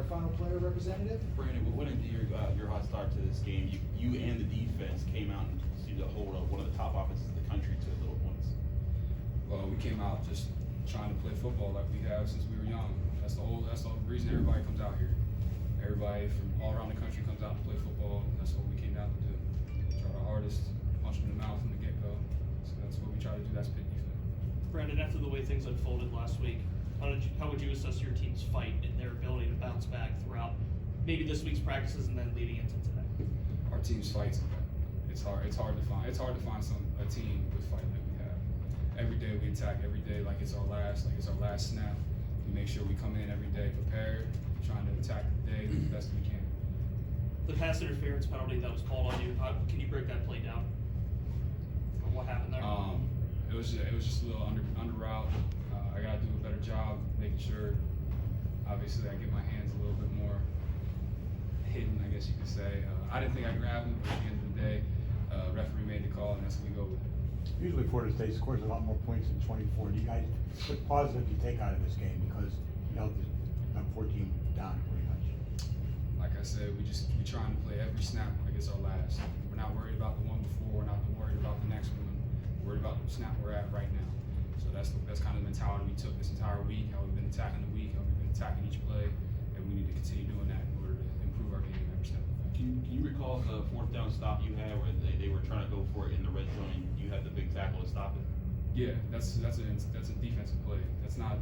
final player representative. Brandon, what did your hot start to this game? You and the defense came out and seemed to hold up one of the top offenses in the country to little points. Well, we came out just trying to play football like we have since we were young. That's the reason everybody comes out here. Everybody from all around the country comes out to play football. And that's what we came out to do. Try our hardest, punch them in the mouth from the get-go. So that's what we try to do. That's Pitt defense. Brandon, after the way things unfolded last week, how would you assess your team's fight and their ability to bounce back throughout maybe this week's practices and then leading into today? Our team's fights. It's hard to find a team with fight like we have. Every day we attack. Every day like it's our last snap. We make sure we come in every day prepared, trying to attack the day the best we can. The pass interference penalty that was called on you, can you break that play down? What happened there? It was just a little under route. I gotta do a better job making sure. Obviously, I get my hands a little bit more hidden, I guess you could say. I didn't think I grabbed him, but at the end of the day, referee made the call, and that's what we go with. Usually Florida State scores a lot more points than 24. Do you guys, what positive do you take out of this game? Because you held the 14 down pretty much. Like I said, we trying to play every snap like it's our last. We're not worried about the one before. We're not worried about the next one. We're worried about the snap we're at right now. So that's kind of the mentality we took this entire week. How we've been attacking the week. How we've been attacking each play, and we need to continue doing that in order to improve our game every step. Can you recall the fourth down stop you had where they were trying to go for it in the red zone and you had the big tackle to stop it? Yeah, that's a defensive play. That's not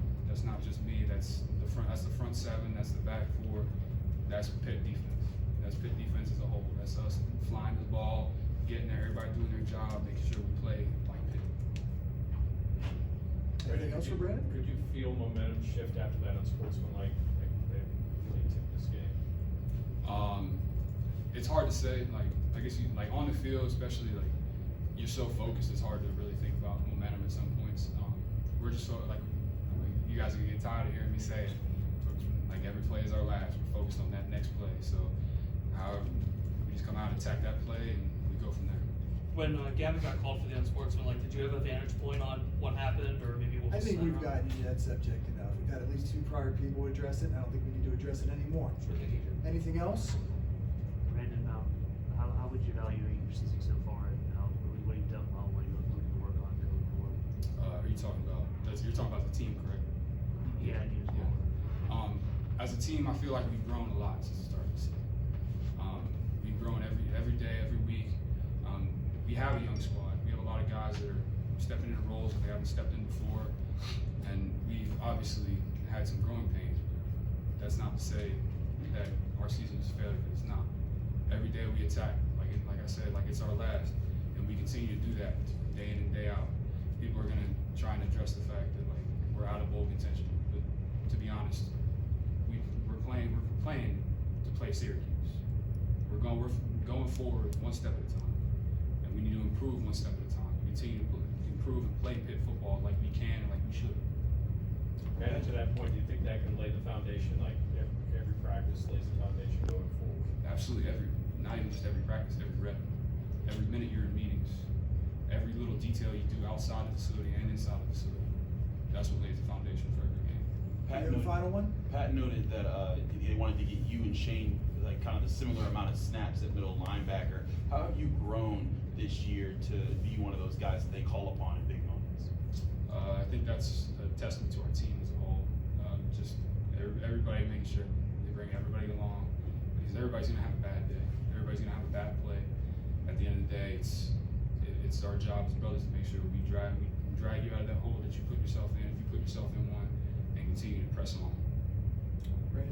just me. That's the front seven. That's the back four. That's Pitt defense. That's Pitt defense as a whole. That's us flying the ball, getting there, everybody doing their job, making sure we play like Pitt. Anything else for Brandon? Could you feel momentum shift after that unsportsmanlike? Like they really took this game. It's hard to say. Like I guess you like on the field, especially like you're so focused. It's hard to really think about momentum at some points. We're just so like you guys are gonna get tired of hearing me say it. Like every play is our last. We're focused on that next play. So, however, we just come out and attack that play, and we go from there. When Gavin got called for the unsportsmanlike, did you have a vantage point on what happened, or maybe what I was think said we've around? gotten into that subject enough. We've had at least 2 prior people address it, and I don't think we need to address it anymore. Anything else? Brandon, how would you evaluate your season so far, and what you've done well, what you're looking to work on going forward? Are you talking about? You're talking about the team, correct? Yeah, I do as well. As a team, I feel like we've grown a lot since the start of the season. We've grown every day, every week. We have a young squad. We have a lot of guys that are stepping into roles that they haven't stepped in before, and we've obviously had some growing pains. But that's not to say that our season is a failure. It's not. Every day we attack, like I said, like it's our last, and we continue to do that day in and day out. People are gonna try and address the fact that like we're out of bowl contention, but to be honest, we're playing to play Syracuse. We're going forward one step at a time, and we need to improve one step at a time. We continue to improve and play Pitt football like we can and like we should. And to that point, do you think that can lay the foundation, like every practice lays the foundation going forward? Absolutely, not even just every practice, every rep, every minute you're in meetings, every little detail you do outside the facility and inside the facility. That's what lays the foundation for every game. You have a final one? Pat noted that they wanted to get you and Shane like kind of a similar amount of snaps at middle linebacker. How have you grown this year to be one of those guys that they call upon in big moments? I think that's a testament to our team as a whole. Just everybody making sure they bring everybody along, because everybody's gonna have a bad day. Everybody's gonna have a bad play. At the end of the day, it's our job as brothers to make sure we drag you out of that hole that you put yourself in, if you put yourself in one, and continue to press on. Brandon,